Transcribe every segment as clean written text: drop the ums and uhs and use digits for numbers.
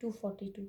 242।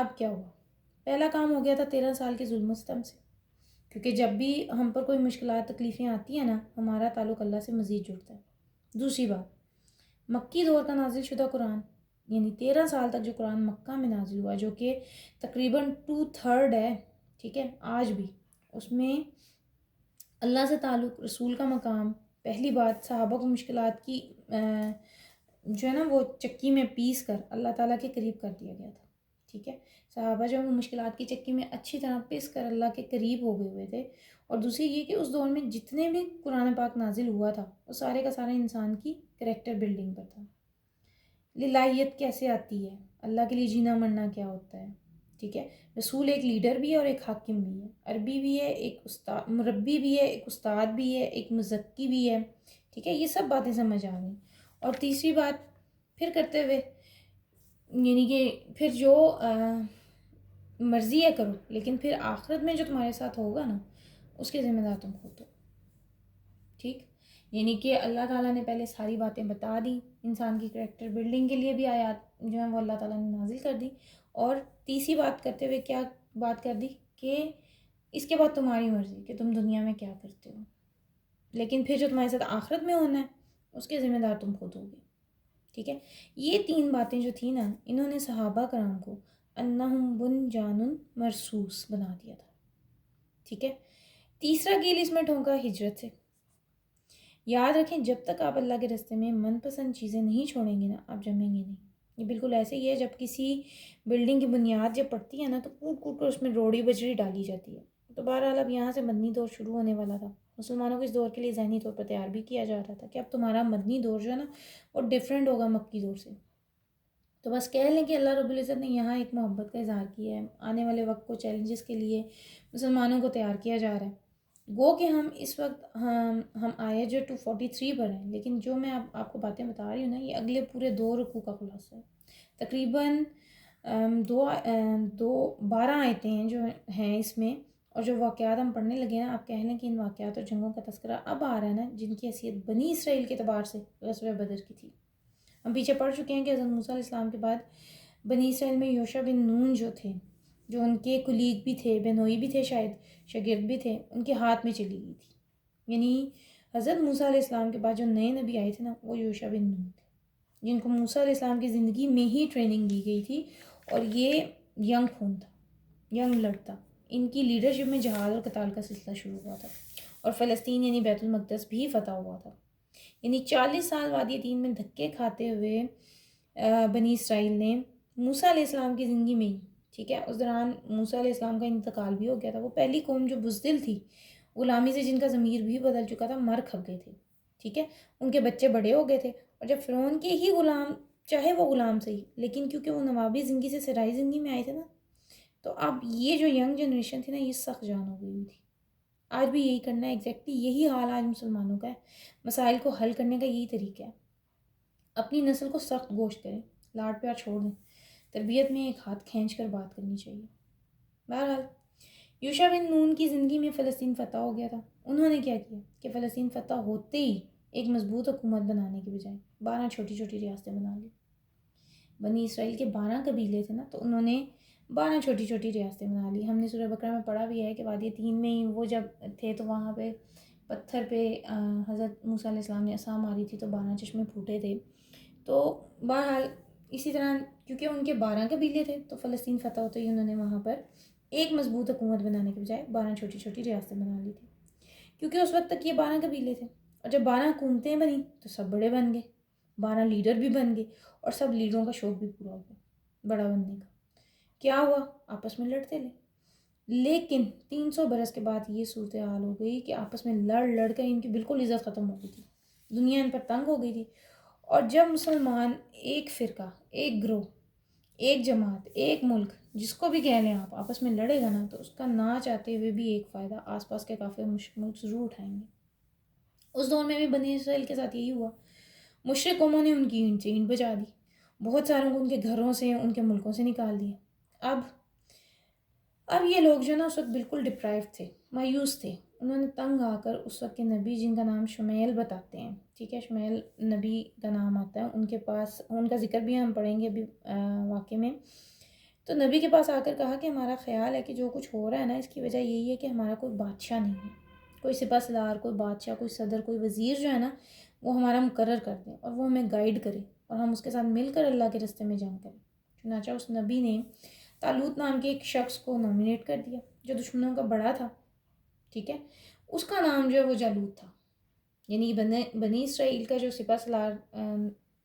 اب کیا ہوا؟ پہلا کام ہو گیا تھا 13 سال کے ظلم و ستم سے، کیونکہ جب بھی ہم پر کوئی مشکلات تکلیفیں آتی ہیں نا، ہمارا تعلق اللہ سے مزید جڑتا ہے۔ دوسری بات، مکی دور کا نازل شدہ قرآن، یعنی 13 سال تک جو قرآن مکہ میں نازل ہوا، جو کہ تقریباً 2/3 ہے، ٹھیک ہے، آج بھی اس میں اللہ سے تعلق، رسول کا مقام، پہلی بات صحابہ کو مشکلات کی جو ہے نا وہ چکی میں پیس کر اللہ تعالیٰ کے قریب کر دیا گیا تھا، ٹھیک ہے۔ صحابہ جو وہ مشکلات کی چکی میں اچھی طرح پیس کر اللہ کے قریب ہو گئے ہوئے تھے۔ اور دوسری یہ کہ اس دور میں جتنے بھی قرآن پاک نازل ہوا تھا وہ سارے کا سارا انسان کی کریکٹر بلڈنگ پر تھا۔ للہیت کیسے آتی ہے، اللہ کے لیے جینا مرنا کیا ہوتا ہے، ٹھیک ہے۔ رسول ایک لیڈر بھی ہے اور ایک حاکم بھی ہے، عربی بھی ہے، ایک استاد مربی بھی ہے، ایک استاد بھی ہے، ایک مزکی بھی ہے، ٹھیک ہے۔ یہ سب باتیں سمجھ آ گئیں۔ اور تیسری بات پھر کرتے ہوئے، یعنی کہ پھر جو مرضی ہے کرو، لیکن پھر آخرت میں جو تمہارے ساتھ ہوگا نا اس کے ذمہ دار تم خود ہو، ٹھیک۔ یعنی کہ اللہ تعالیٰ نے پہلے ساری باتیں بتا دی، انسان کی کریکٹر بلڈنگ کے لیے بھی آیات جو ہیں وہ اللہ تعالیٰ نے نازل کر دی، اور تیسری بات کرتے ہوئے کیا بات کر دی کہ اس کے بعد تمہاری مرضی کہ تم دنیا میں کیا کرتے ہو، لیکن پھر جو تمہارے ساتھ آخرت میں ہونا ہے اس کے ذمہ دار تم خود ہوگے، ٹھیک ہے۔ یہ تین باتیں جو تھیں نا، انہوں نے صحابہ کرام کو انہم بنیان مرصوص بنا دیا تھا، ٹھیک ہے۔ تیسرا گیل اس میں ٹھونکا ہجرت سے۔ یاد رکھیں جب تک آپ اللہ کے راستے میں من پسند چیزیں نہیں چھوڑیں گے نا، آپ جمیں گے نہیں۔ یہ بالکل ایسے ہی ہے جب کسی بلڈنگ کی بنیاد جب پڑتی ہے نا تو کوٹ کوٹ کر اس میں روڑی بجری ڈالی جاتی ہے۔ تو بہرحال اب یہاں سے مدنی دور شروع ہونے والا تھا، مسلمانوں کو اس دور کے لیے ذہنی طور پر تیار بھی کیا جا رہا تھا کہ اب تمہارا مدنی دور جو ہے نا وہ ڈیفرنٹ ہوگا مکی دور سے۔ تو بس کہہ لیں کہ اللہ رب العزت نے یہاں ایک محبت کا اظہار کیا ہے، آنے والے وقت کو چیلنجز کے لیے مسلمانوں کو تیار کیا جا رہا ہے۔ گو کہ ہم اس وقت ہم آئے جو 243 پر ہیں، لیکن جو میں آپ کو باتیں بتا رہی ہوں نا یہ اگلے پورے 2 رکوع کا خلاصہ ہے۔ تقریباً 12 آیتیں ہیں جو ہیں اس میں، اور جو واقعات ہم پڑھنے لگے ہیں آپ کہہ لیں کہ ان واقعات اور جنگوں کا تذکرہ اب آ رہا ہے نا، جن کی حیثیت بنی اسرائیل کے اعتبار سے غزوہ بدر کی تھی۔ ہم پیچھے پڑھ چکے ہیں کہ حضرت موسیٰ علیہ السلام کے بعد بنی اسرائیل میں یوشع بن نون جو تھے، جو ان کے کلیگ بھی تھے، بنوئی بھی تھے، شاید شاگرد بھی تھے، ان کے ہاتھ میں چلی گئی تھی۔ یعنی حضرت موسیٰ علیہ السلام کے بعد جو نئے نبی آئے تھے نا وہ یوشع بن نون تھے، جن کو موسیٰ علیہ السلام کی زندگی میں ہی ٹریننگ دی گئی تھی، اور یہ ینگ خون تھا، ینگ لڑتا، ان کی لیڈرشپ میں جہاد اور قتال کا سلسلہ شروع ہوا تھا، اور فلسطین یعنی بیت المقدس بھی فتح ہوا تھا۔ یعنی 40 سال وادی تین میں دھکے کھاتے ہوئے بنی اسرائیل نے موسیٰ علیہ السلام کی زندگی میں ہی، ٹھیک ہے، اس دوران موسیٰ علیہ السلام کا انتقال بھی ہو گیا تھا۔ وہ پہلی قوم جو بزدل تھی، غلامی سے جن کا ضمیر بھی بدل چکا تھا، مر کھپ گئے تھے، ٹھیک ہے، ان کے بچے بڑے ہو گئے تھے، اور جب فرعون کے ہی غلام، چاہے وہ غلام صحیح لیکن کیونکہ وہ نوابی زندگی سے سرائی زندگی میں آئے تھے نا، تو اب یہ جو ینگ جنریشن تھی نا یہ سخت جان ہو گئی ہوئی تھی۔ آج بھی یہی کرنا ہے، ایگزیکٹلی یہی حال آج مسلمانوں کا ہے۔ مسائل کو حل کرنے کا یہی طریقہ ہے، اپنی نسل کو سخت گوشت کریں، لاڈ پیار چھوڑ دیں، تربیت میں ایک ہاتھ کھینچ کر بات کرنی چاہیے۔ بہرحال یوشع بن نون کی زندگی میں فلسطین فتح ہو گیا تھا۔ انہوں نے کیا کیا کہ فلسطین فتح ہوتے ہی ایک مضبوط حکومت بنانے کے بجائے 12 چھوٹی چھوٹی ریاستیں بنا لی۔ بنی اسرائیل کے 12 قبیلے تھے نا، تو انہوں نے 12 چھوٹی چھوٹی ریاستیں بنا لی۔ ہم نے سورہ بقرہ میں پڑھا بھی ہے کہ وادی تین میں ہی وہ جب تھے تو وہاں پہ پتھر پہ حضرت موسیٰ علیہ السلام نے عصا ماری تھی تو 12 چشمے پھوٹے تھے۔ تو بہرحال اسی طرح کیونکہ ان کے 12 قبیلے تھے تو فلسطین فتح ہوتے ہی انہوں نے وہاں پر ایک مضبوط حکومت بنانے کے بجائے 12 چھوٹی چھوٹی ریاستیں بنا لی تھی، کیونکہ اس وقت تک یہ 12 قبیلے تھے، اور جب 12 حکومتیں بنی تو سب بڑے بن گئے، 12 لیڈر بھی بن گئے، اور سب لیڈروں کا شوق بھی پورا ہو گیا بڑا بننے کا۔ کیا ہوا؟ آپس میں لڑتے لے، لیکن 300 برس کے بعد یہ صورتحال ہو گئی کہ آپس میں لڑ لڑ کر ان کی بالکل عزت ختم ہو گئی تھی، دنیا ان پر تنگ ہو گئی تھی۔ اور جب مسلمان ایک فرقہ، ایک گروہ، ایک جماعت، ایک ملک، جس کو بھی کہہ لیں آپ، آپس میں لڑے گا نا تو اس کا نہ چاہتے ہوئے بھی ایک فائدہ آس پاس کے کافی ملک ضرور اٹھائیں گے۔ اس دور میں بھی بنی اسرائیل کے ساتھ یہی ہوا، مشرک قوموں نے ان کی اینٹ سے اینٹ بجا دی، بہت ساروں کو ان کے گھروں سے، ان کے ملکوں سے نکال دیا۔ اب یہ لوگ جو نا اس وقت بالکل ڈپرائیو تھے، مایوس تھے، انہوں نے تنگ آ کر اس وقت کے نبی جن کا نام شمیل بتاتے ہیں، ٹھیک ہے، شمیل نبی کا نام آتا ہے، ان کے پاس، ان کا ذکر بھی ہم پڑھیں گے ابھی واقعے میں، تو نبی کے پاس آ کر کہا کہ ہمارا خیال ہے کہ جو کچھ ہو رہا ہے نا اس کی وجہ یہی ہے کہ ہمارا کوئی بادشاہ نہیں ہے، کوئی سپہ سالار، کوئی بادشاہ، کوئی صدر، کوئی وزیر جو ہے نا وہ ہمارا مقرر کر دیں اور وہ ہمیں گائیڈ کرے اور ہم اس کے ساتھ مل کر اللہ کے راستے میں جنگ کریں۔ چنانچہ اس نبی نے طالوت نام کے ایک شخص کو نامینیٹ کر دیا جو دشمنوں کا بڑا تھا، ٹھیک ہے، اس کا نام جو ہے وہ جالوت تھا۔ یعنی بنی اسرائیل کا جو سپہ سالار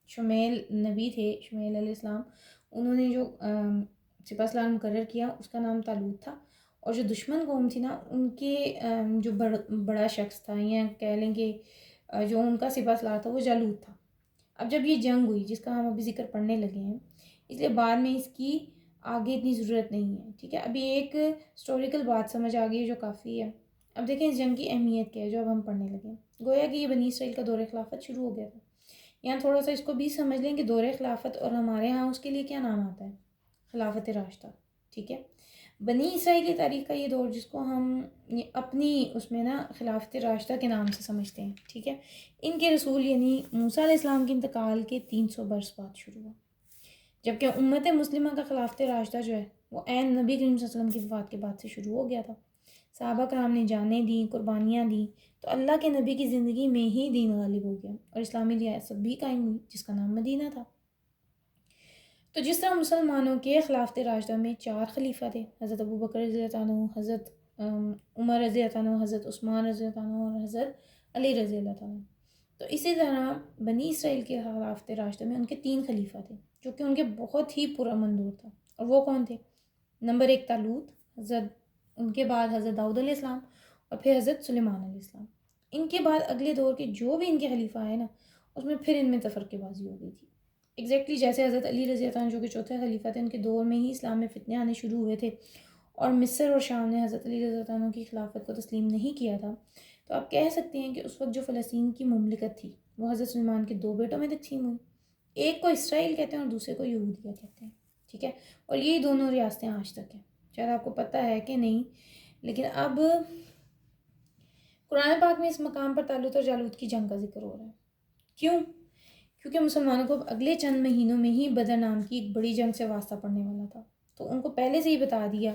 شمیل نبی تھے، شمیل علیہ السلام، انہوں نے جو سپہ سالار مقرر کیا اس کا نام طالوت تھا، اور جو دشمن قوم تھی نا ان کے جو بڑا شخص تھا، یا کہہ لیں کہ جو ان کا سپہ سالار تھا وہ جالوت تھا۔ اب جب یہ جنگ ہوئی جس کا ہم ابھی ذکر پڑھنے لگے ہیں، اس لیے بعد میں اس کی آگے اتنی ضرورت نہیں ہے، ٹھیک ہے، ابھی ایک ہسٹوریکل بات سمجھ آ گئی ہے جو کافی ہے۔ اب دیکھیں اس جنگ کی اہمیت کیا ہے جو اب ہم پڑھنے لگے ہیں۔ گویا کہ یہ بنی اسرائیل کا دور خلافت شروع ہو گیا تھا۔ یہاں تھوڑا سا اس کو بھی سمجھ لیں کہ دور خلافت اور ہمارے ہاں اس کے لیے کیا نام آتا ہے، خلافت راشدہ، ٹھیک ہے۔ بنی اسرائیل کی تاریخ کا یہ دور جس کو ہم اپنی اس میں نا خلافت راشدہ کے نام سے سمجھتے ہیں، ٹھیک ہے، ان کے رسول یعنی موسیٰ علیہ السلام کے انتقال کے 300 برس بعد شروع ہوا، جبکہ امت مسلمہ کا خلافت راشدہ جو ہے وہ عین نبی کریم صلی اللہ علیہ وسلم کی وفات کے بعد سے شروع ہو گیا تھا۔ صحابہ کرام نے جانیں دیں، قربانیاں دیں، تو اللہ کے نبی کی زندگی میں ہی دین غالب ہو گیا اور اسلامی ریاست بھی قائم ہوئی جس کا نام مدینہ تھا۔ تو جس طرح مسلمانوں کے خلافت راشدہ میں 4 خلیفہ تھے، حضرت ابوبکر رضی اللہ عنہ، حضرت عمر رضی اللہ عنہ، حضرت عثمان رضی اللہ عنہ اور حضرت علی رضی اللہ عنہ، تو اسی طرح بنی اسرائیل کے خلافت راشدہ میں ان کے 3 خلیفہ تھے جو کہ ان کے بہت ہی پرامن دور تھا، اور وہ کون تھے؟ نمبر 1 طالوت، حضرت ان کے بعد حضرت داؤد علیہ السلام، اور پھر حضرت سلیمان علیہ السلام۔ ان کے بعد اگلے دور کے جو بھی ان کے خلیفہ آئے نا اس میں پھر ان میں تفرقے بازی ہو گئی تھی، ایگزیکٹلی جیسے حضرت علی رضی اللہ عنہ جو کہ چوتھے خلیفہ تھے، ان کے دور میں ہی اسلام میں فتنے آنے شروع ہوئے تھے اور مصر اور شام نے حضرت علی رضی اللہ عنہ کی خلافت کو تسلیم نہیں کیا تھا، تو آپ کہہ سکتے ہیں کہ اس وقت جو فلسطین کی مملکت تھی وہ حضرت سلیمان کے 2 بیٹوں میں تقسیم ہوئی، ایک کو اسرائیل کہتے ہیں اور دوسرے کو یہودیہ کہتے ہیں، ٹھیک ہے، اور یہ دونوں ریاستیں آج تک ہیں، شاید آپ کو پتہ ہے کہ نہیں، لیکن اب قرآن پاک میں اس مقام پر طالوت اور جالوت کی جنگ کا ذکر ہو رہا ہے۔ کیوں؟ کیونکہ مسلمانوں کو اب اگلے چند مہینوں میں ہی بدر نام کی ایک بڑی جنگ سے واسطہ پڑنے والا تھا، تو ان کو پہلے سے ہی بتا دیا۔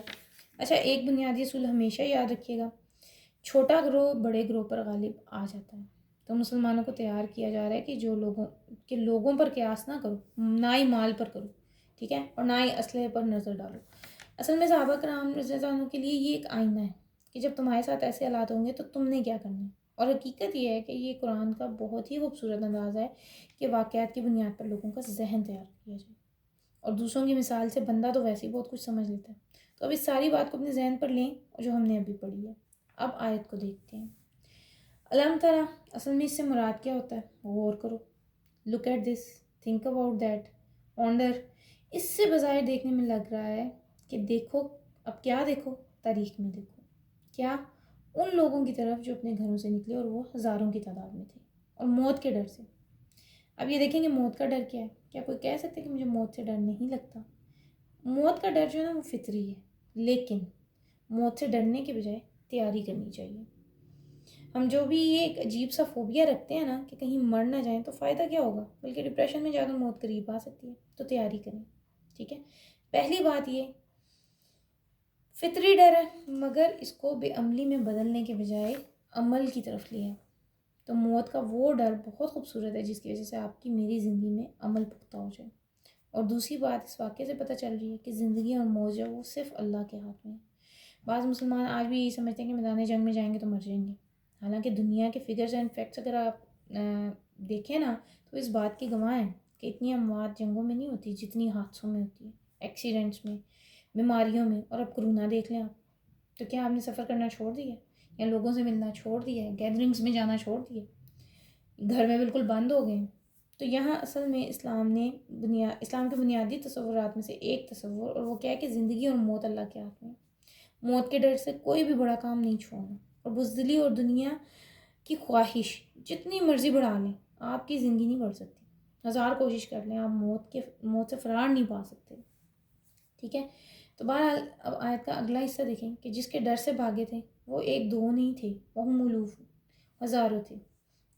اچھا، ایک بنیادی اصول ہمیشہ یاد رکھیے گا، چھوٹا گروہ بڑے گروہ پر غالب آ جاتا ہے، تو مسلمانوں کو تیار کیا جا رہا ہے کہ لوگوں پر قیاس نہ کرو، نہ ہی مال پر کرو، ٹھیک ہے، اور نہ ہی اسلحے پر نظر ڈالو۔ اصل میں صحابہ کرام رضی اللہ عنہ کے لیے یہ ایک آئینہ ہے کہ جب تمہارے ساتھ ایسے حالات ہوں گے تو تم نے کیا کرنا ہے، اور حقیقت یہ ہے کہ یہ قرآن کا بہت ہی خوبصورت انداز ہے کہ واقعات کی بنیاد پر لوگوں کا ذہن تیار کیا جائے، اور دوسروں کی مثال سے بندہ تو ویسے ہی بہت کچھ سمجھ لیتا ہے۔ تو اب اس ساری بات کو اپنے ذہن پر لیں اور جو ہم نے ابھی پڑھی ہے، اب آیت کو دیکھتے ہیں۔ علم ترا، اصل میں اس سے مراد کیا ہوتا ہے؟ غور کرو، look at this, think about that, ponder. اس سے بظاہر دیکھنے میں لگ رہا ہے کہ دیکھو، اب کیا دیکھو؟ تاریخ میں دیکھو، کیا؟ ان لوگوں کی طرف جو اپنے گھروں سے نکلے اور وہ ہزاروں کی تعداد میں تھے، اور موت کے ڈر سے۔ اب یہ دیکھیں کہ موت کا ڈر کیا ہے؟ کیا کوئی کہہ سکتے کہ مجھے موت سے ڈر نہیں لگتا؟ موت کا ڈر جو ہے نا وہ فطری ہے، لیکن موت سے ڈرنے کے بجائے تیاری کرنی چاہیے۔ ہم جو بھی یہ ایک عجیب سا فوبیا رکھتے ہیں نا کہ کہیں مر نہ جائیں، تو فائدہ کیا ہوگا؟ بلکہ ڈپریشن میں زیادہ موت قریب آ سکتی ہے، تو تیاری کریں، ٹھیک ہے۔ پہلی بات یہ فطری ڈر ہے، مگر اس کو بے عملی میں بدلنے کے بجائے عمل کی طرف لیا۔ تو موت کا وہ ڈر بہت خوبصورت ہے جس کی وجہ سے آپ کی میری زندگی میں عمل پختہ ہو جائے۔ اور دوسری بات اس واقعے سے پتہ چل رہی ہے کہ زندگی اور موت جو وہ صرف اللہ کے ہاتھ میں ہے۔ بعض مسلمان آج بھی یہی سمجھتے ہیں کہ میدان جنگ میں جائیں گے تو مر جائیں گے، حالانکہ دنیا کے فگرز اینڈ فیکٹس اگر آپ دیکھیں نا تو اس بات کی گواہ ہیں کہ اتنی اموات جنگوں میں نہیں ہوتی جتنی حادثوں میں ہوتی ہے، ایکسیڈنٹس میں، بیماریوں میں۔ اور اب کرونا دیکھ لیں آپ، تو کیا آپ نے سفر کرنا چھوڑ دیا یا لوگوں سے ملنا چھوڑ دیا ہے، گیدرنگز میں جانا چھوڑ دیا، گھر میں بالکل بند ہو گئے ہیں؟ تو یہاں اصل میں اسلام کے بنیادی تصورات میں سے ایک تصور، اور وہ کیا ہے کہ زندگی اور موت اللہ کے ہاتھ میں ہے۔ موت کے ڈر سے کوئی بھی بڑا کام نہیں چھوڑنا، اور بزدلی اور دنیا کی خواہش جتنی مرضی بڑھا لیں آپ کی زندگی نہیں بڑھ سکتی، 1000 کوشش کر لیں آپ موت سے فرار نہیں پا سکتے، ٹھیک ہے۔ تو بہرحال اب آیت کا اگلا حصہ دیکھیں کہ جس کے ڈر سے بھاگے تھے وہ 1 2 نہیں تھے، وہ ملوف، ہزاروں تھے۔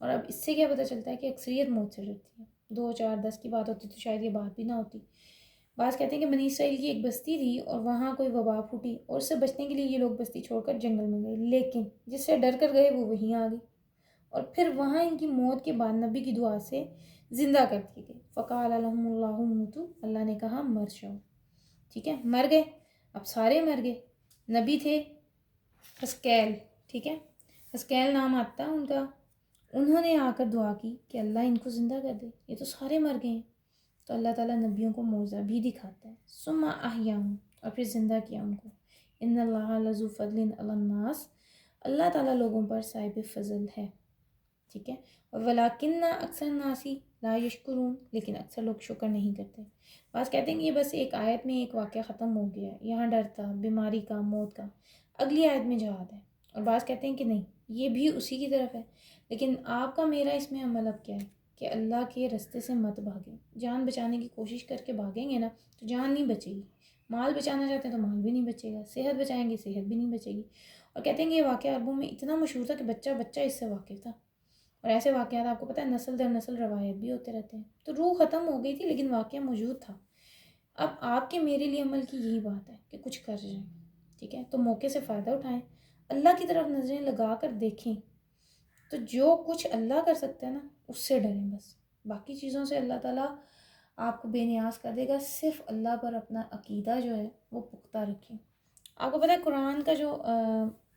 اور اب اس سے کیا پتہ چلتا ہے کہ اکثریت موت سے ڈرتی ہے۔ 2 4 10 کی بات ہوتی تو شاید یہ بات بھی نہ ہوتی۔ بعض کہتے ہیں کہ بنی اسرائیل کی ایک بستی تھی اور وہاں کوئی وبا پھوٹی اور اس سے بچنے کے لیے یہ لوگ بستی چھوڑ کر جنگل میں گئے، لیکن جس سے ڈر کر گئے وہ وہیں آ گئی اور پھر وہاں ان کی موت کے بعد نبی کی دعا سے زندہ کر دیے گئے۔ فقال لهم اللہ موتو، اللہ نے کہا مر جاؤ، ٹھیک ہے، مر گئے، اب سارے مر گئے۔ نبی تھے حسکیل، ٹھیک ہے، حسکیل نام آتا ان کا، انہوں نے آ کر دعا کی کہ اللہ ان کو زندہ کر دے، یہ تو سارے مر گئے ہیں۔ تو اللہ تعالیٰ نبیوں کو معجزہ بھی دکھاتا ہے، ثم احیاہم، اور پھر زندہ کیا ان کو۔ ان اللہ لذو فضل علی الناس، اللہ تعالیٰ لوگوں پر صاحب فضل ہے، ٹھیک ہے، ولیکن اکثر ناسی لا یشکرون، لیکن اکثر لوگ شکر نہیں کرتے۔ بعض کہتے ہیں کہ یہ بس ایک آیت میں ایک واقعہ ختم ہو گیا ہے، یہاں ڈر تھا بیماری کا، موت کا، اگلی آیت میں جہاد ہے، اور بعض کہتے ہیں کہ نہیں یہ بھی اسی کی طرف ہے، لیکن آپ کا میرا اس میں عمل اب کیا ہے کہ اللہ کے رستے سے مت بھاگیں، جان بچانے کی کوشش کر کے بھاگیں گے نا تو جان نہیں بچے گی، مال بچانا چاہتے ہیں تو مال بھی نہیں بچے گا، صحت بچائیں گے صحت بھی نہیں بچے گی۔ اور کہتے ہیں کہ یہ واقعہ عربوں میں اتنا مشہور تھا کہ بچہ بچہ اس سے واقف تھا، اور ایسے واقعات آپ کو پتہ ہے نسل در نسل روایت بھی ہوتے رہتے ہیں۔ تو روح ختم ہو گئی تھی لیکن واقعہ موجود تھا۔ اب آپ کے میرے لیے عمل کی یہی بات ہے کہ کچھ کر جائیں، ٹھیک ہے، تو موقع سے فائدہ اٹھائیں، اللہ کی طرف نظریں لگا کر دیکھیں، تو جو کچھ اللہ کر سکتا ہے نا اس سے ڈریں بس، باقی چیزوں سے اللہ تعالیٰ آپ کو بے نیاز کر دے گا، صرف اللہ پر اپنا عقیدہ جو ہے وہ پختہ رکھیں۔ آپ کو پتہ ہے قرآن کا جو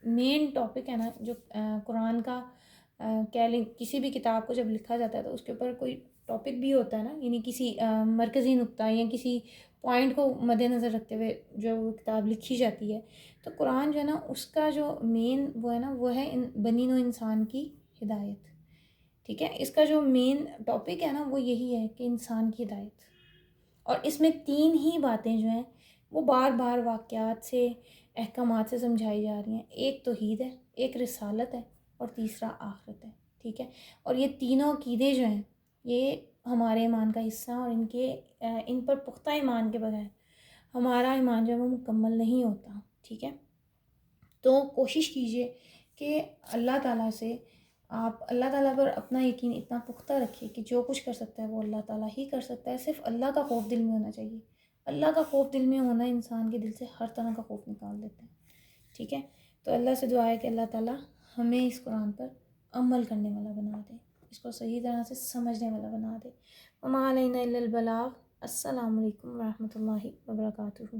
مین ٹاپک ہے نا، جو قرآن کا کہہ لیں کسی بھی کتاب کو جب لکھا جاتا ہے تو اس کے اوپر کوئی ٹاپک بھی ہوتا ہے نا، یعنی کسی مرکزی نقطہ یا کسی پوائنٹ کو مد نظر رکھتے ہوئے جو وہ کتاب لکھی جاتی ہے، تو قرآن جو ہے نا اس کا جو مین وہ ہے نا وہ ہے بنی نوع انسان کی ہدایت، ٹھیک ہے، اس کا جو مین ٹاپک ہے نا وہ یہی ہے کہ انسان کی ہدایت، اور اس میں 3 ہی باتیں جو ہیں وہ بار بار واقعات سے احکامات سے سمجھائی جا رہی ہیں، ایک توحید ہے، ایک رسالت ہے، اور تیسرا آخرت ہے، ٹھیک ہے، اور یہ تینوں عقیدے جو ہیں یہ ہمارے ایمان کا حصہ ہیں، اور ان پر پختہ ایمان کے بغیر ہمارا ایمان جو ہے وہ مکمل نہیں ہوتا، ٹھیک ہے۔ تو کوشش کیجئے کہ اللہ تعالیٰ سے آپ اللہ تعالیٰ پر اپنا یقین اتنا پختہ رکھیے کہ جو کچھ کر سکتا ہے وہ اللہ تعالیٰ ہی کر سکتا ہے، صرف اللہ کا خوف دل میں ہونا چاہیے، اللہ کا خوف دل میں ہونا انسان کے دل سے ہر طرح کا خوف نکال دیتا ہے، ٹھیک ہے۔ تو اللہ سے دعا ہے کہ اللہ تعالیٰ ہمیں اس قرآن پر عمل کرنے والا بنا دے، اس کو صحیح طرح سے سمجھنے والا بنا دے۔ وما علینا الا البلاغ۔ السلام علیکم ورحمۃ اللہ وبرکاتہ۔